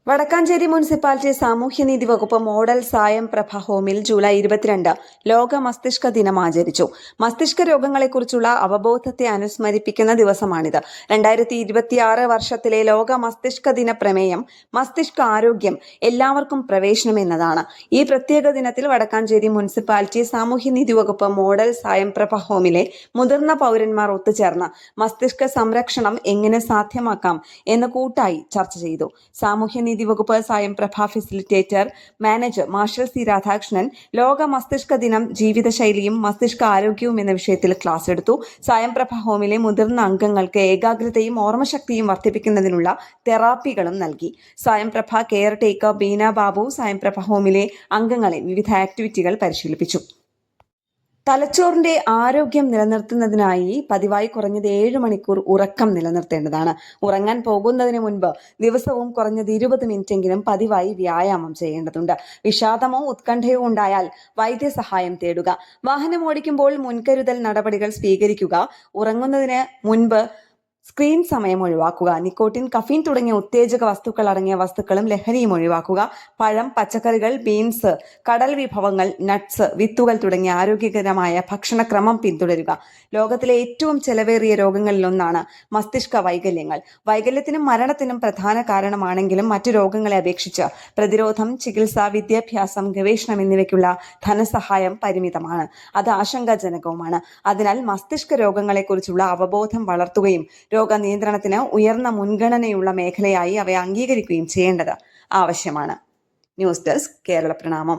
Vadakkanchery municipality സാമൂഹ്യനീതി വകുപ്പ് model സായം പ്രഭ ഹോമിൽ ജൂലൈ 22 ലോക മസ്തിഷ്ക ദിനം ആചരിച്ചു. മസ്തിഷ്ക രോഗങ്ങളെക്കുറിച്ചുള്ള അവബോധത്തെ അനുസ്മരിപ്പിക്കുന്ന ദിവസമാണിത്. 2026 വർഷത്തിലെ ലോക മസ്തിഷ്ക ദിന പ്രമേയം മസ്തിഷ്ക ആരോഗ്യം എല്ലാവർക്കും പ്രവേശനം എന്നതാണ്. ഈ പ്രത്യേക ദിനത്തിൽ വടക്കാഞ്ചേരി മുനിസിപ്പാലിറ്റി സാമൂഹ്യനീതി വകുപ്പ് മോഡൽ സായം പ്രഭ ഹോമിലെ മുതിർന്ന പൗരന്മാർ ഒത്തുചേർന്ന് മസ്തിഷ്ക സംരക്ഷണം എങ്ങനെ സാധ്യമാക്കാം എന്ന് കൂട്ടായി ചർച്ച ചെയ്തു. സാമൂഹ്യനീതി വകുപ്പ് Sayam Prabha facilitator manager Marshal C Radhakrishnan ലോക മസ്തിഷ്ക ദിനം ജീവിതശൈലിയും മസ്തിഷ്ക ആരോഗ്യവും എന്ന വിഷയത്തിൽ ക്ലാസ് എടുത്തു. സായം പ്രഭ ഹോമിലെ മുതിർന്ന അംഗങ്ങൾക്ക് ഏകാഗ്രതയും ഓർമ്മശക്തിയും വർദ്ധിപ്പിക്കുന്നതിനുള്ള തെറാപ്പികളും നൽകി. സായം പ്രഭ കെയർ ടേക്കർ ബീന ബാബു സായം പ്രഭ ഹോമിലെ അംഗങ്ങളെ വിവിധ ആക്ടിവിറ്റികൾ പരിശീലിപ്പിച്ചു. തലച്ചോറിന്റെ ആരോഗ്യം നിലനിർത്തുന്നതിനായി പതിവായി കുറഞ്ഞത് 7 മണിക്കൂർ ഉറക്കം നിലനിർത്തേണ്ടതാണ്. ഉറങ്ങാൻ പോകുന്നതിന് മുൻപ് ദിവസവും കുറഞ്ഞത് 20 മിനിറ്റെങ്കിലും പതിവായി വ്യായാമം ചെയ്യേണ്ടതുണ്ട്. വിഷാദമോ ഉത്കണ്ഠയോ ഉണ്ടായാൽ വൈദ്യസഹായം തേടുക. വാഹനം ഓടിക്കുമ്പോൾ മുൻകരുതൽ നടപടികൾ സ്വീകരിക്കുക. ഉറങ്ങുന്നതിന് മുൻപ് സ്ക്രീൻ സമയം ഒഴിവാക്കുക. നിക്കോട്ടിൻ, കഫീൻ തുടങ്ങിയ ഉത്തേജക വസ്തുക്കൾ അടങ്ങിയ വസ്തുക്കളും ലഹരിയും ഒഴിവാക്കുക. പഴം, പച്ചക്കറികൾ, ബീൻസ്, കടൽ വിഭവങ്ങൾ, നട്ട്സ്, വിത്തുകൾ തുടങ്ങിയ ആരോഗ്യകരമായ ഭക്ഷണക്രമം പിന്തുടരുക. ലോകത്തിലെ ഏറ്റവും ചെലവേറിയ രോഗങ്ങളിലൊന്നാണ് മസ്തിഷ്ക വൈകല്യങ്ങൾ. വൈകല്യത്തിനും മരണത്തിനും പ്രധാന കാരണമാണെങ്കിലും മറ്റു രോഗങ്ങളെ അപേക്ഷിച്ച് പ്രതിരോധം, ചികിത്സ, വിദ്യാഭ്യാസം, ഗവേഷണം എന്നിവയ്ക്കുള്ള ധനസഹായം പരിമിതമാണ്. അത് ആശങ്കാജനകവുമാണ്. അതിനാൽ മസ്തിഷ്ക രോഗങ്ങളെക്കുറിച്ചുള്ള അവബോധം വളർത്തുകയും രോഗനിയന്ത്രണത്തിന് ഉയർന്ന മുൻഗണനയുള്ള മേഖലയായി അവയെ അംഗീകരിക്കുകയും ചെയ്യേണ്ടത് ആവശ്യമാണ്. ന്യൂസ് ഡെസ്ക് കേരള പ്രണാമം.